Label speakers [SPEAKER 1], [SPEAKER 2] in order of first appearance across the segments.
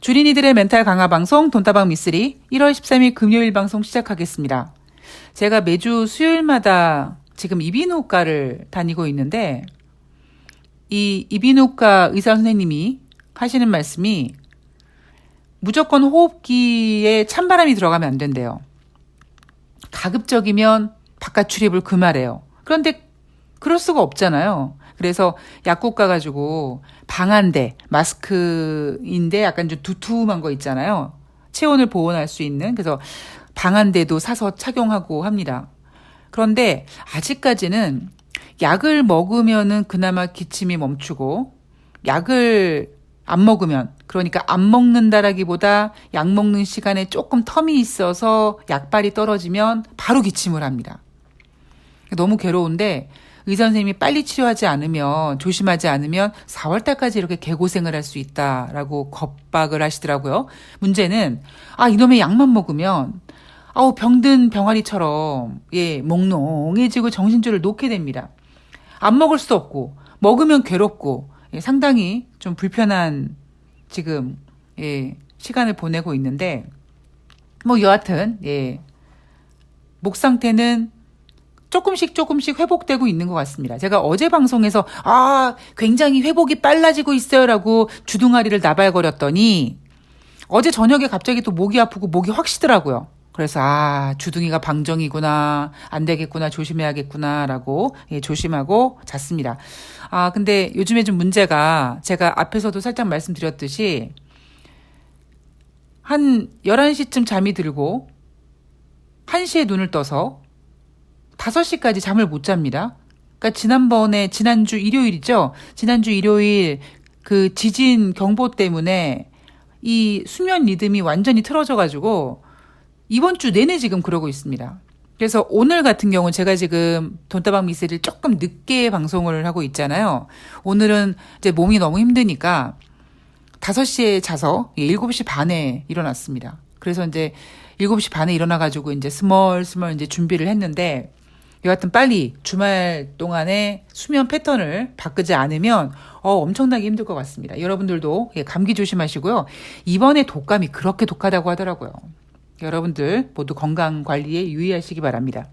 [SPEAKER 1] 주린이들의 멘탈 강화 방송 돈다방 미쓰리 1월 13일 금요일 방송 시작하겠습니다. 제가 매주 수요일마다 지금 이비인후과를 다니고 있는데 이 이비인후과 의사 선생님이 하시는 말씀이 무조건 호흡기에 찬바람이 들어가면 안 된대요. 가급적이면 바깥 출입을 금하래요. 그런데 그럴 수가 없잖아요. 그래서 약국 가가지고 방한대, 마스크인데 약간 좀 두툼한 거 있잖아요. 체온을 보온할 수 있는. 그래서 방한대도 사서 착용하고 합니다. 그런데 아직까지는 약을 먹으면은 그나마 기침이 멈추고 약을 안 먹으면, 그러니까 안 먹는다라기보다 약 먹는 시간에 조금 텀이 있어서 약발이 떨어지면 바로 기침을 합니다. 너무 괴로운데 의사 선생님이 빨리 치료하지 않으면, 조심하지 않으면 4월달까지 이렇게 개고생을 할 수 있다라고 겁박을 하시더라고요. 문제는 이놈의 약만 먹으면 병든 병아리처럼 몽롱해지고 정신줄을 놓게 됩니다. 안 먹을 수도 없고 먹으면 괴롭고 상당히 좀 불편한 지금 시간을 보내고 있는데 여하튼 목 상태는 조금씩 회복되고 있는 것 같습니다. 제가 어제 방송에서 굉장히 회복이 빨라지고 있어요라고 주둥아리를 나발거렸더니 어제 저녁에 갑자기 또 목이 아프고 목이 확 쉬더라고요. 그래서 주둥이가 방정이구나, 안 되겠구나, 조심해야겠구나라고 조심하고 잤습니다. 근데 요즘에 좀 문제가 제가 앞에서도 살짝 말씀드렸듯이 한 11시쯤 잠이 들고 1시에 눈을 떠서 5시까지 잠을 못 잡니다. 그러니까 지난주 일요일이죠. 지난주 일요일 그 지진 경보 때문에 이 수면 리듬이 완전히 틀어져가지고 이번 주 내내 지금 그러고 있습니다. 그래서 오늘 같은 경우는 제가 지금 돈다방 미쓰리를 조금 늦게 방송을 하고 있잖아요. 오늘은 이제 몸이 너무 힘드니까 5시에 자서 7시 반에 일어났습니다. 그래서 이제 7시 반에 일어나가지고 이제 스멀스멀 이제 준비를 했는데 여하튼 빨리 주말 동안에 수면 패턴을 바꾸지 않으면 엄청나게 힘들 것 같습니다. 여러분들도 감기 조심하시고요. 이번에 독감이 그렇게 독하다고 하더라고요. 여러분들 모두 건강 관리에 유의하시기 바랍니다.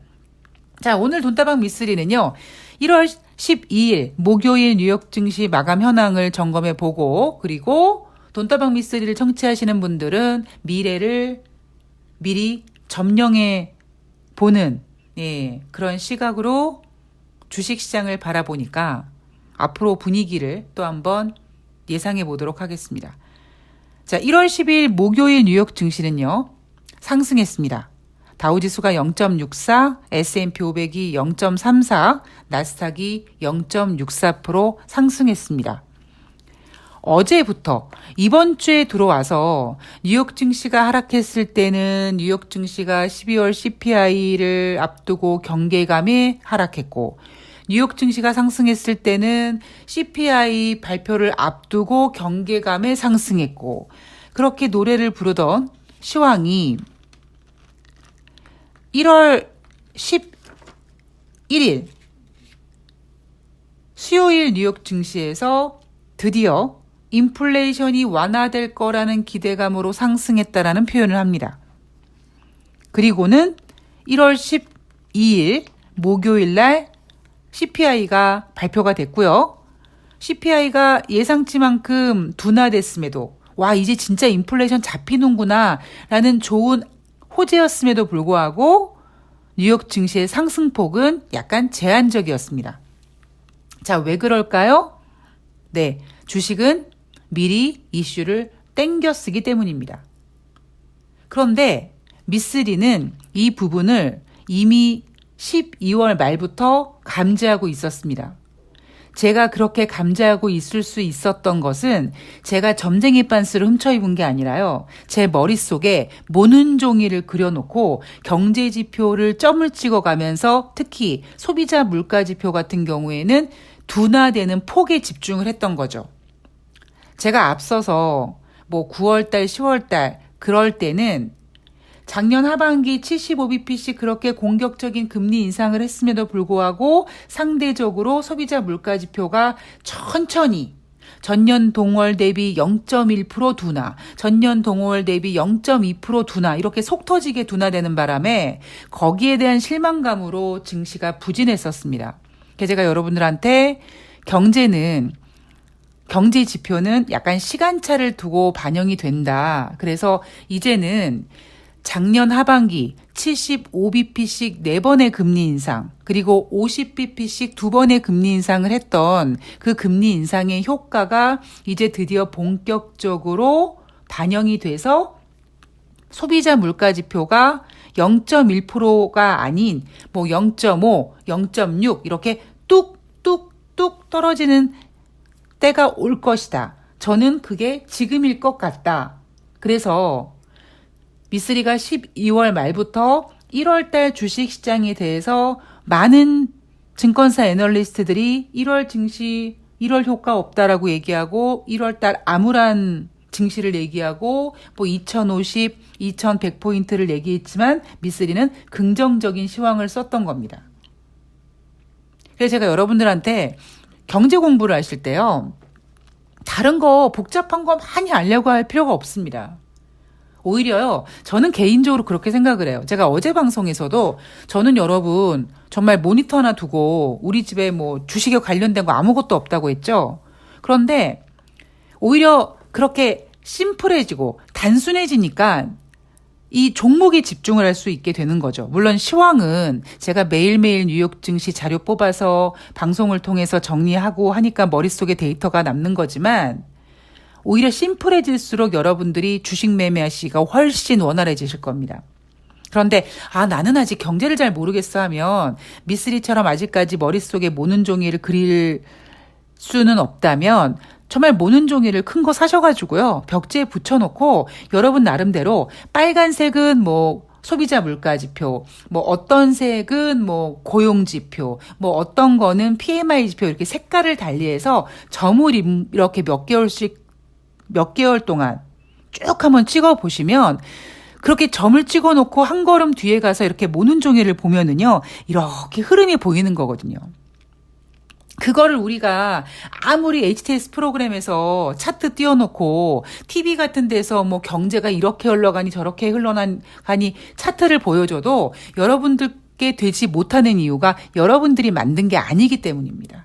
[SPEAKER 1] 자, 오늘 돈다방 미쓰리는요. 1월 12일 목요일 뉴욕 증시 마감 현황을 점검해 보고, 그리고 돈다방 미쓰리를 청취하시는 분들은 미래를 미리 점령해 보는 그런 시각으로 주식시장을 바라보니까 앞으로 분위기를 또 한번 예상해 보도록 하겠습니다. 자, 1월 10일 목요일 뉴욕 증시는요. 상승했습니다. 다우지수가 0.64, S&P 500이 0.34, 나스닥이 0.64% 상승했습니다. 어제부터 이번 주에 들어와서 뉴욕 증시가 하락했을 때는 뉴욕 증시가 12월 CPI를 앞두고 경계감에 하락했고, 뉴욕 증시가 상승했을 때는 CPI 발표를 앞두고 경계감에 상승했고, 그렇게 노래를 부르던 시황이 1월 11일 수요일 뉴욕 증시에서 드디어 인플레이션이 완화될 거라는 기대감으로 상승했다라는 표현을 합니다. 그리고는 1월 12일 목요일 날 CPI가 발표가 됐고요. CPI가 예상치만큼 둔화됐음에도 이제 진짜 인플레이션 잡히는구나 라는 좋은 호재였음에도 불구하고 뉴욕 증시의 상승폭은 약간 제한적이었습니다. 자, 왜 그럴까요? 주식은 미리 이슈를 땡겨 쓰기 때문입니다. 그런데 미쓰리는 이 부분을 이미 12월 말부터 감지하고 있었습니다. 제가 그렇게 감지하고 있을 수 있었던 것은 제가 점쟁이 빤스를 훔쳐 입은 게 아니라요. 제 머릿속에 모는 종이를 그려놓고 경제지표를 점을 찍어가면서 특히 소비자 물가지표 같은 경우에는 둔화되는 폭에 집중을 했던 거죠. 제가 앞서서 9월달, 10월달 그럴 때는 작년 하반기 75bp씩 그렇게 공격적인 금리 인상을 했음에도 불구하고 상대적으로 소비자 물가지표가 천천히 전년 동월 대비 0.1% 둔화, 전년 동월 대비 0.2% 둔화 이렇게 속 터지게 둔화되는 바람에 거기에 대한 실망감으로 증시가 부진했었습니다. 그래서 제가 여러분들한테 경제 지표는 약간 시간차를 두고 반영이 된다. 그래서 이제는 작년 하반기 75bp씩 4번의 금리 인상, 그리고 50bp씩 2번의 금리 인상을 했던 그 금리 인상의 효과가 이제 드디어 본격적으로 반영이 돼서 소비자 물가 지표가 0.1%가 아닌 뭐 0.5, 0.6 이렇게 뚝뚝뚝 떨어지는 때가 올 것이다. 저는 그게 지금일 것 같다. 그래서 미쓰리가 12월 말부터 1월 달 주식 시장에 대해서 많은 증권사 애널리스트들이 1월 증시 1월 효과 없다라고 얘기하고 1월 달 암울한 증시를 얘기하고 뭐 2050, 2100포인트를 얘기했지만 미쓰리는 긍정적인 시황을 썼던 겁니다. 그래서 제가 여러분들한테 경제 공부를 하실 때요. 다른 거 복잡한 거 많이 알려고 할 필요가 없습니다. 오히려요. 저는 개인적으로 그렇게 생각을 해요. 제가 어제 방송에서도 저는 여러분 정말 모니터 하나 두고 우리 집에 뭐 주식에 관련된 거 아무것도 없다고 했죠. 그런데 오히려 그렇게 심플해지고 단순해지니까 이 종목에 집중을 할 수 있게 되는 거죠. 물론 시황은 제가 매일매일 뉴욕 증시 자료 뽑아서 방송을 통해서 정리하고 하니까 머릿속에 데이터가 남는 거지만 오히려 심플해질수록 여러분들이 주식 매매하시기가 훨씬 원활해지실 겁니다. 그런데 나는 아직 경제를 잘 모르겠어 하면 미쓰리처럼 아직까지 머릿속에 모는 종이를 그릴 수는 없다면 정말 모는 종이를 큰 거 사셔가지고요. 벽지에 붙여놓고 여러분 나름대로 빨간색은 뭐 소비자 물가 지표, 뭐 어떤 색은 뭐 고용 지표, 뭐 어떤 거는 PMI 지표 이렇게 색깔을 달리해서 점을 이렇게 몇 개월 동안 쭉 한번 찍어 보시면 그렇게 점을 찍어 놓고 한 걸음 뒤에 가서 이렇게 모는 종이를 보면은요. 이렇게 흐름이 보이는 거거든요. 그거를 우리가 아무리 HTS 프로그램에서 차트 띄워놓고 TV 같은 데서 뭐 경제가 이렇게 흘러가니 저렇게 흘러가니 차트를 보여줘도 여러분들께 되지 못하는 이유가 여러분들이 만든 게 아니기 때문입니다.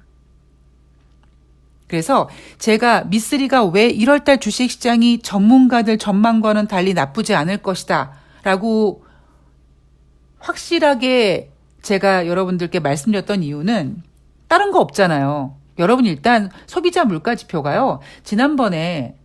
[SPEAKER 1] 그래서 제가 미쓰리가 왜 1월달 주식시장이 전문가들 전망과는 달리 나쁘지 않을 것이다 라고 확실하게 제가 여러분들께 말씀드렸던 이유는 다른 거 없잖아요. 여러분 일단 소비자 물가 지표가요. 지난번에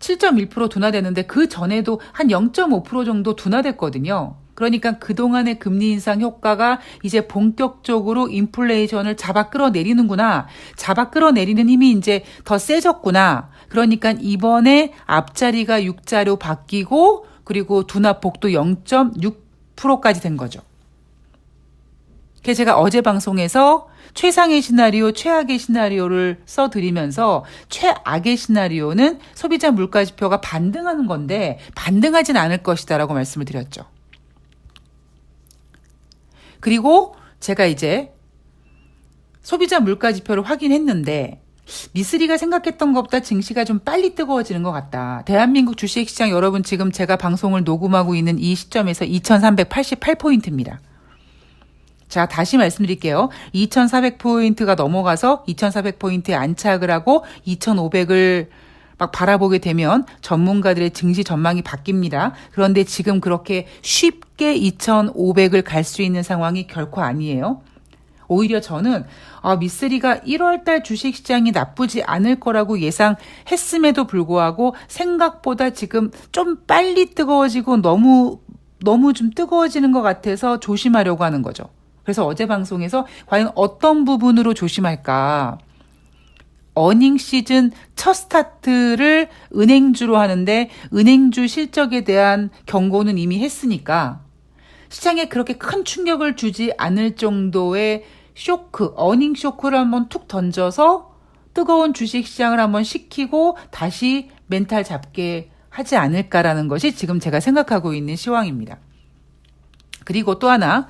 [SPEAKER 1] 7.1% 둔화됐는데 그 전에도 한 0.5% 정도 둔화됐거든요. 그러니까 그동안의 금리 인상 효과가 이제 본격적으로 인플레이션을 잡아 끌어내리는구나. 잡아 끌어내리는 힘이 이제 더 세졌구나. 그러니까 이번에 앞자리가 6자로 바뀌고 그리고 둔화폭도 0.6%까지 된 거죠. 그래서 제가 어제 방송에서 최상의 시나리오, 최악의 시나리오를 써드리면서 최악의 시나리오는 소비자 물가 지표가 반등하는 건데 반등하진 않을 것이다 라고 말씀을 드렸죠. 그리고 제가 이제 소비자 물가 지표를 확인했는데 미쓰리가 생각했던 것보다 증시가 좀 빨리 뜨거워지는 것 같다. 대한민국 주식시장 여러분 지금 제가 방송을 녹음하고 있는 이 시점에서 2388포인트입니다. 자, 다시 말씀드릴게요. 2400포인트가 넘어가서 2400포인트에 안착을 하고 2500을 막 바라보게 되면 전문가들의 증시 전망이 바뀝니다. 그런데 지금 그렇게 쉽게 2500을 갈 수 있는 상황이 결코 아니에요. 오히려 저는 미쓰리가 1월달 주식시장이 나쁘지 않을 거라고 예상했음에도 불구하고 생각보다 지금 좀 빨리 뜨거워지고 너무 좀 뜨거워지는 것 같아서 조심하려고 하는 거죠. 그래서 어제 방송에서 과연 어떤 부분으로 조심할까? 어닝 시즌 첫 스타트를 은행주로 하는데 은행주 실적에 대한 경고는 이미 했으니까 시장에 그렇게 큰 충격을 주지 않을 정도의 쇼크, 어닝 쇼크를 한번 툭 던져서 뜨거운 주식시장을 한번 식히고 다시 멘탈 잡게 하지 않을까라는 것이 지금 제가 생각하고 있는 시황입니다. 그리고 또 하나,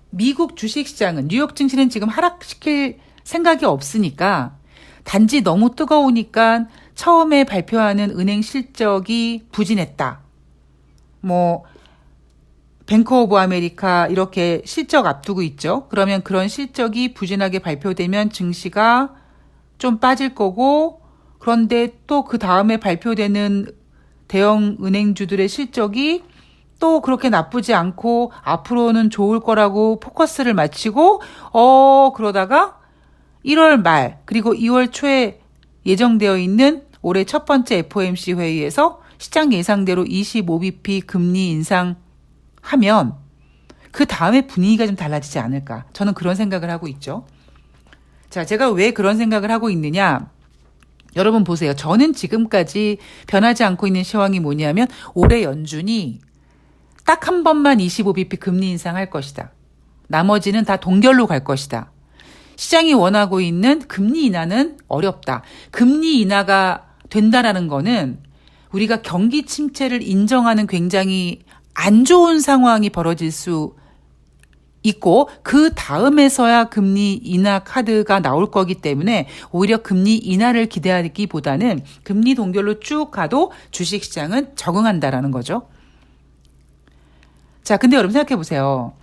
[SPEAKER 1] 미국 주식시장은 뉴욕 증시는 지금 하락시킬 생각이 없으니까 단지 너무 뜨거우니까 처음에 발표하는 은행 실적이 부진했다. 뭐 뱅크 오브 아메리카 이렇게 실적 앞두고 있죠. 그러면 그런 실적이 부진하게 발표되면 증시가 좀 빠질 거고, 그런데 또 그 다음에 발표되는 대형 은행주들의 실적이 또 그렇게 나쁘지 않고 앞으로는 좋을 거라고 포커스를 맞추고 그러다가 1월 말 그리고 2월 초에 예정되어 있는 올해 첫 번째 FOMC 회의에서 시장 예상대로 25bp 금리 인상하면 그 다음에 분위기가 좀 달라지지 않을까. 저는 그런 생각을 하고 있죠. 자, 제가 왜 그런 생각을 하고 있느냐. 여러분 보세요. 저는 지금까지 변하지 않고 있는 시황이 뭐냐면 올해 연준이 딱 한 번만 25bp 금리 인상할 것이다. 나머지는 다 동결로 갈 것이다. 시장이 원하고 있는 금리 인하는 어렵다. 금리 인하가 된다라는 거는 우리가 경기 침체를 인정하는 굉장히 안 좋은 상황이 벌어질 수 있고 그 다음에서야 금리 인하 카드가 나올 거기 때문에 오히려 금리 인하를 기대하기보다는 금리 동결로 쭉 가도 주식시장은 적응한다라는 거죠. 자, 근데 여러분 생각해 보세요.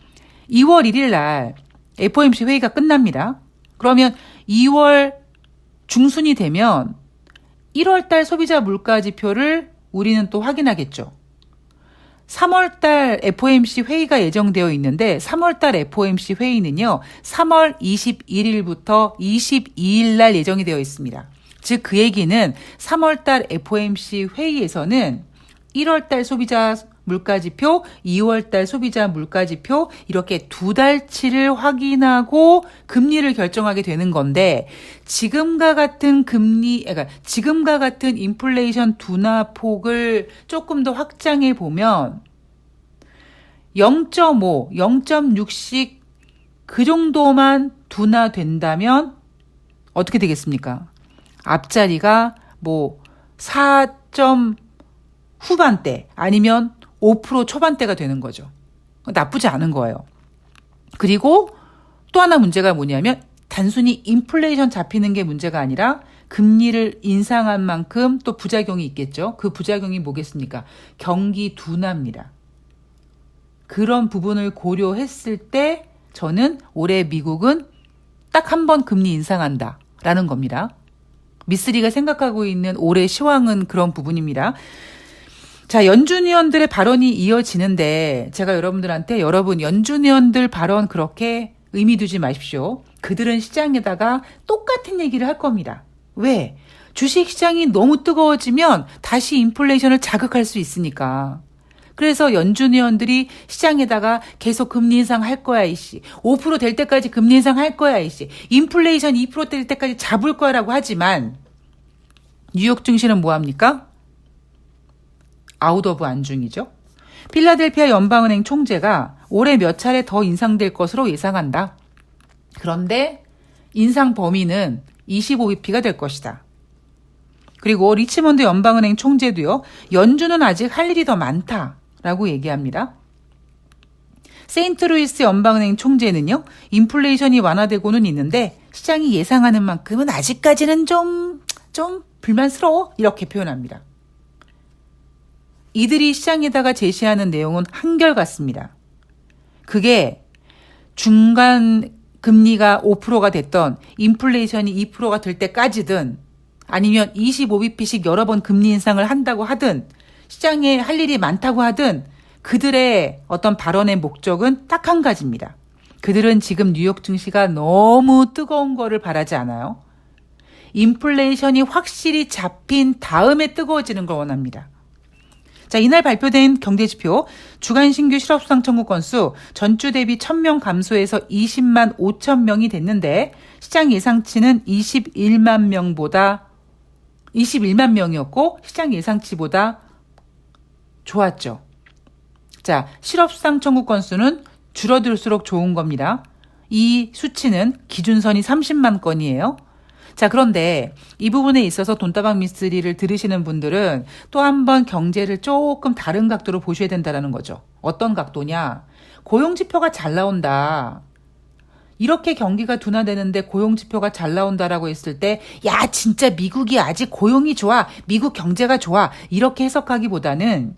[SPEAKER 1] 2월 1일 날 FOMC 회의가 끝납니다. 그러면 2월 중순이 되면 1월 달 소비자 물가 지표를 우리는 또 확인하겠죠. 3월 달 FOMC 회의가 예정되어 있는데 3월 달 FOMC 회의는요. 3월 21일부터 22일 날 예정이 되어 있습니다. 즉 그 얘기는 3월 달 FOMC 회의에서는 1월 달 소비자 물가지표, 2월 달 소비자 물가지표 이렇게 두 달치를 확인하고 금리를 결정하게 되는 건데 지금과 같은 지금과 같은 인플레이션 둔화 폭을 조금 더 확장해 보면 0.5, 0.6씩 그 정도만 둔화된다면 어떻게 되겠습니까? 앞자리가 뭐 4점 후반대 아니면 5% 초반대가 되는 거죠. 나쁘지 않은 거예요. 그리고 또 하나 문제가 뭐냐면 단순히 인플레이션 잡히는 게 문제가 아니라 금리를 인상한 만큼 또 부작용이 있겠죠. 그 부작용이 뭐겠습니까? 경기 둔화입니다. 그런 부분을 고려했을 때 저는 올해 미국은 딱 한 번 금리 인상한다라는 겁니다. 미쓰리가 생각하고 있는 올해 시황은 그런 부분입니다. 자, 연준 의원들의 발언이 이어지는데 제가 여러분들한테 여러분 연준 의원들 발언 그렇게 의미 두지 마십시오. 그들은 시장에다가 똑같은 얘기를 할 겁니다. 왜? 주식시장이 너무 뜨거워지면 다시 인플레이션을 자극할 수 있으니까. 그래서 연준 의원들이 시장에다가 계속 금리 인상 할 거야 이씨. 5% 될 때까지 금리 인상 할 거야 이씨. 인플레이션 2% 될 때까지 잡을 거라고 하지만 뉴욕 증시는 뭐합니까? 아웃 오브 안중이죠. 필라델피아 연방은행 총재가 올해 몇 차례 더 인상될 것으로 예상한다. 그런데 인상 범위는 25bp가 될 것이다. 그리고 리치몬드 연방은행 총재도요. 연준은 아직 할 일이 더 많다라고 얘기합니다. 세인트루이스 연방은행 총재는요. 인플레이션이 완화되고는 있는데 시장이 예상하는 만큼은 아직까지는 좀 불만스러워 이렇게 표현합니다. 이들이 시장에다가 제시하는 내용은 한결같습니다. 그게 중간 금리가 5%가 됐던 인플레이션이 2%가 될 때까지든 아니면 25bp씩 여러 번 금리 인상을 한다고 하든 시장에 할 일이 많다고 하든 그들의 어떤 발언의 목적은 딱 한 가지입니다. 그들은 지금 뉴욕 증시가 너무 뜨거운 거를 바라지 않아요. 인플레이션이 확실히 잡힌 다음에 뜨거워지는 걸 원합니다. 자, 이날 발표된 경제지표 주간 신규 실업수당 청구 건수 전주 대비 1,000명 감소해서 20만 5천 명이 됐는데 시장 예상치는 21만 명이었고 시장 예상치보다 좋았죠. 자, 실업수당 청구 건수는 줄어들수록 좋은 겁니다. 이 수치는 기준선이 30만 건이에요. 자, 그런데 이 부분에 있어서 돈다방 미스터리를 들으시는 분들은 또 한 번 경제를 조금 다른 각도로 보셔야 된다는 거죠. 어떤 각도냐? 고용지표가 잘 나온다. 이렇게 경기가 둔화되는데 고용 지표가 잘 나온다라고 했을 때, 야, 진짜 미국이 아직 고용이 좋아. 미국 경제가 좋아. 이렇게 해석하기보다는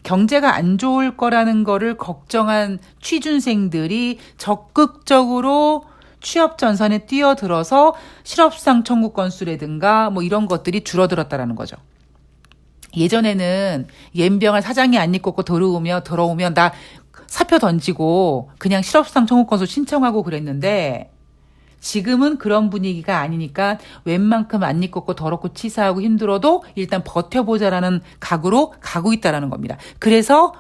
[SPEAKER 1] 경제가 안 좋을 거라는 거를 걱정한 취준생들이 적극적으로 취업 전선에 뛰어들어서 실업상 청구 건수라든가 뭐 이런 것들이 줄어들었다라는 거죠. 예전에는 옌병을 사장이 안 입고 들어오면 나 사표 던지고 그냥 실업상 청구 건수 신청하고 그랬는데, 지금은 그런 분위기가 아니니까 웬만큼 안 입고 더럽고 치사하고 힘들어도 일단 버텨보자라는 각오로 가고 있다라는 겁니다. 그래서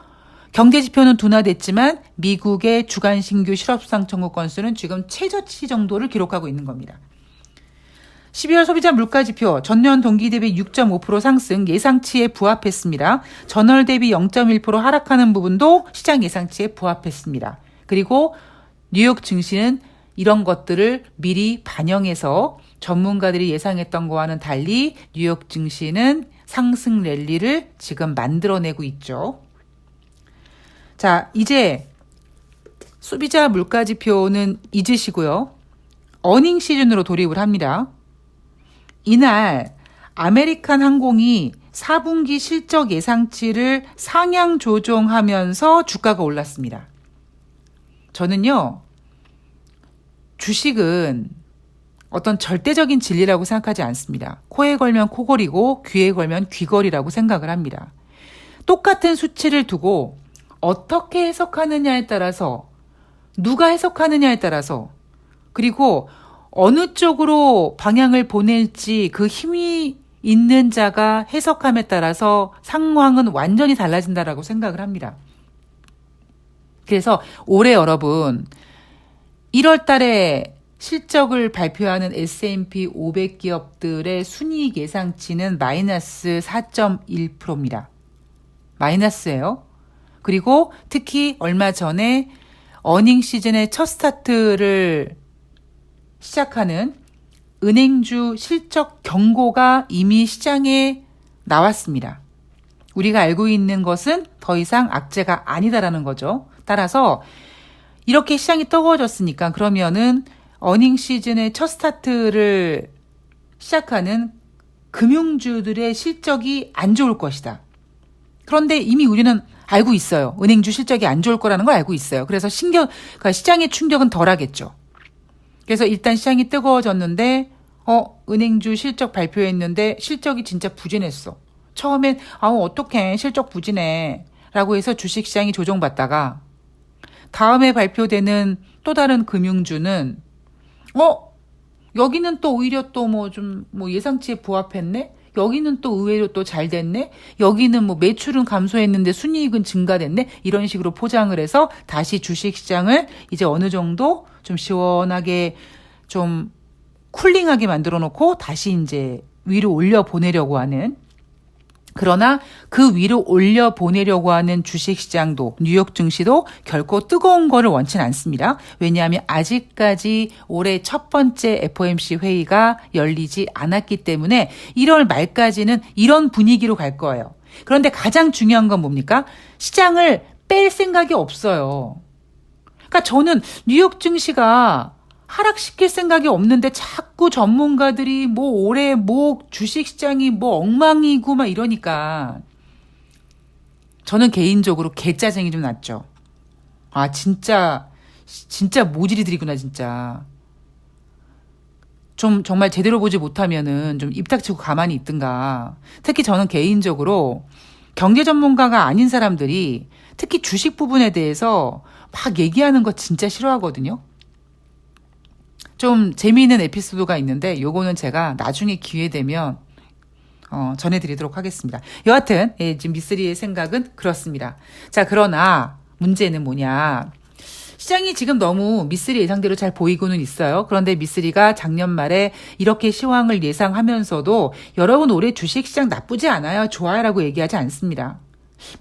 [SPEAKER 1] 경제 지표는 둔화됐지만 미국의 주간 신규 실업상 청구 건수는 지금 최저치 정도를 기록하고 있는 겁니다. 12월 소비자 물가 지표 전년 동기 대비 6.5% 상승, 예상치에 부합했습니다. 전월 대비 0.1% 하락하는 부분도 시장 예상치에 부합했습니다. 그리고 뉴욕 증시는 이런 것들을 미리 반영해서 전문가들이 예상했던 거와는 달리 뉴욕 증시는 상승 랠리를 지금 만들어내고 있죠. 자, 이제 소비자 물가 지표는 잊으시고요. 어닝 시즌으로 돌입을 합니다. 이날 아메리칸 항공이 4분기 실적 예상치를 상향 조정하면서 주가가 올랐습니다. 저는요, 주식은 어떤 절대적인 진리라고 생각하지 않습니다. 코에 걸면 코걸이고 귀에 걸면 귀걸이라고 생각을 합니다. 똑같은 수치를 두고 어떻게 해석하느냐에 따라서, 누가 해석하느냐에 따라서, 그리고 어느 쪽으로 방향을 보낼지 그 힘이 있는 자가 해석함에 따라서 상황은 완전히 달라진다라고 생각을 합니다. 그래서 올해 여러분 1월 달에 실적을 발표하는 S&P 500 기업들의 순이익 예상치는 마이너스 4.1%입니다. 마이너스예요. 그리고 특히 얼마 전에 어닝 시즌의 첫 스타트를 시작하는 은행주 실적 경고가 이미 시장에 나왔습니다. 우리가 알고 있는 것은 더 이상 악재가 아니다라는 거죠. 따라서 이렇게 시장이 뜨거워졌으니까 그러면은 어닝 시즌의 첫 스타트를 시작하는 금융주들의 실적이 안 좋을 것이다. 그런데 이미 우리는 알고 있어요. 은행주 실적이 안 좋을 거라는 걸 알고 있어요. 그래서 그러니까 시장의 충격은 덜하겠죠. 그래서 일단 시장이 뜨거워졌는데 은행주 실적 발표했는데 실적이 진짜 부진했어. 처음엔 어떡해 실적 부진해 라고 해서 주식시장이 조정받다가 다음에 발표되는 또 다른 금융주는 여기는 또 오히려 또 예상치에 부합했네? 여기는 또 의외로 또 잘 됐네? 여기는 매출은 감소했는데 순이익은 증가됐네? 이런 식으로 포장을 해서 다시 주식시장을 이제 어느 정도 좀 시원하게 좀 쿨링하게 만들어 놓고 다시 이제 위로 올려 보내려고 하는, 그러나 그 위로 올려 보내려고 하는 주식시장도 뉴욕 증시도 결코 뜨거운 거를 원치는 않습니다. 왜냐하면 아직까지 올해 첫 번째 FOMC 회의가 열리지 않았기 때문에 1월 말까지는 이런 분위기로 갈 거예요. 그런데 가장 중요한 건 뭡니까? 시장을 뺄 생각이 없어요. 그러니까 저는 뉴욕 증시가 하락시킬 생각이 없는데 자꾸 전문가들이 올해 주식시장이 엉망이고 막 이러니까 저는 개인적으로 개짜증이 좀 났죠. 진짜 모질이들이구나 진짜. 좀 정말 제대로 보지 못하면은 좀 입 닥치고 가만히 있든가. 특히 저는 개인적으로 경제 전문가가 아닌 사람들이 특히 주식 부분에 대해서 막 얘기하는 거 진짜 싫어하거든요. 좀 재미있는 에피소드가 있는데 요거는 제가 나중에 기회 되면 전해드리도록 하겠습니다. 여하튼 지금 미쓰리의 생각은 그렇습니다. 자, 그러나 문제는 뭐냐. 시장이 지금 너무 미쓰리 예상대로 잘 보이고는 있어요. 그런데 미쓰리가 작년 말에 이렇게 시황을 예상하면서도 여러분 올해 주식시장 나쁘지 않아요, 좋아요라고 얘기하지 않습니다.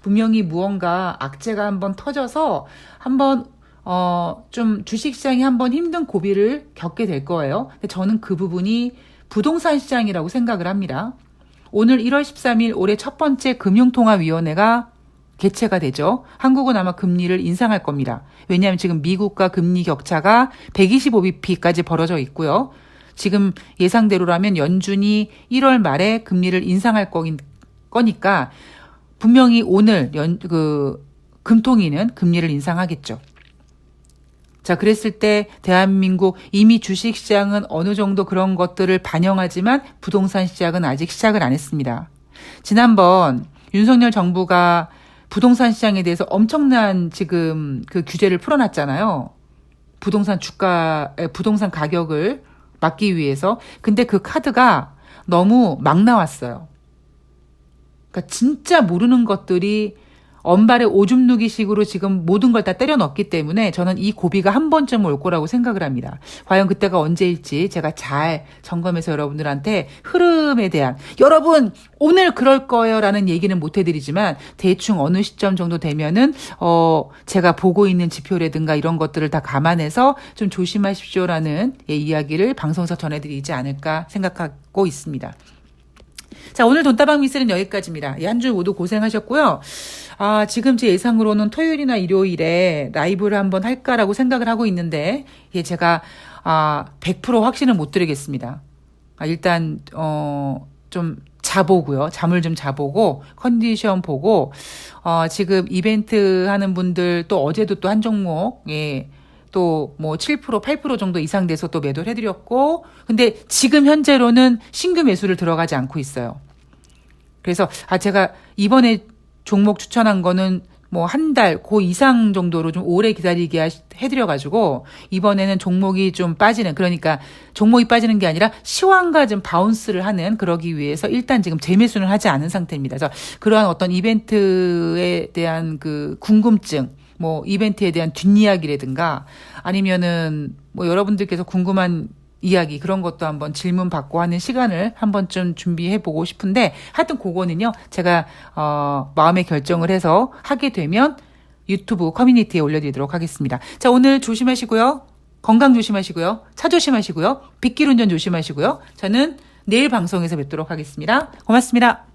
[SPEAKER 1] 분명히 무언가 악재가 한번 터져서 한번 좀 주식시장이 한번 힘든 고비를 겪게 될 거예요. 근데 저는 그 부분이 부동산 시장이라고 생각을 합니다. 오늘 1월 13일 올해 첫 번째 금융통화위원회가 개최가 되죠. 한국은 아마 금리를 인상할 겁니다. 왜냐하면 지금 미국과 금리 격차가 125bp까지 벌어져 있고요. 지금 예상대로라면 연준이 1월 말에 금리를 인상할 거니까 분명히 오늘 금통위는 금리를 인상하겠죠. 자, 그랬을 때 대한민국 이미 주식시장은 어느 정도 그런 것들을 반영하지만 부동산 시장은 아직 시작을 안 했습니다. 지난번 윤석열 정부가 부동산 시장에 대해서 엄청난 지금 그 규제를 풀어놨잖아요. 부동산 가격을 막기 위해서. 근데 그 카드가 너무 막 나왔어요. 그러니까 진짜 모르는 것들이 언발의 오줌 누기식으로 지금 모든 걸 다 때려 넣었기 때문에 저는 이 고비가 한 번쯤 올 거라고 생각을 합니다. 과연 그때가 언제일지 제가 잘 점검해서 여러분들한테 흐름에 대한, 여러분 오늘 그럴 거예요 라는 얘기는 못 해드리지만 대충 어느 시점 정도 되면은 제가 보고 있는 지표라든가 이런 것들을 다 감안해서 좀 조심하십시오라는 이야기를 방송에서 전해드리지 않을까 생각하고 있습니다. 자, 오늘 돈다방 미스는 여기까지입니다. 한 주 모두 고생하셨고요. 지금 제 예상으로는 토요일이나 일요일에 라이브를 한번 할까라고 생각을 하고 있는데, 제가 100% 확신을 못 드리겠습니다. 일단 좀 자보고요. 잠을 좀 자보고 컨디션 보고 지금 이벤트 하는 분들 또 어제도 또 한 종목 또 뭐 7%, 8% 정도 이상 돼서 또 매도를 해드렸고, 근데 지금 현재로는 신규 매수를 들어가지 않고 있어요. 그래서 제가 이번에 종목 추천한 거는 뭐 한 달, 그 이상 정도로 좀 오래 기다리게 해드려가지고, 이번에는 종목이 좀 빠지는, 그러니까 종목이 빠지는 게 아니라 시황과 좀 바운스를 하는, 그러기 위해서 일단 지금 재매수는 하지 않은 상태입니다. 그래서 그러한 어떤 이벤트에 대한 그 궁금증, 뭐 이벤트에 대한 뒷이야기라든가 아니면은 뭐 여러분들께서 궁금한 이야기 그런 것도 한번 질문 받고 하는 시간을 한번 좀 준비해 보고 싶은데, 하여튼 그거는요 제가 마음의 결정을 해서 하게 되면 유튜브 커뮤니티에 올려드리도록 하겠습니다. 자, 오늘 조심하시고요. 건강 조심하시고요. 차 조심하시고요. 빗길 운전 조심하시고요. 저는 내일 방송에서 뵙도록 하겠습니다. 고맙습니다.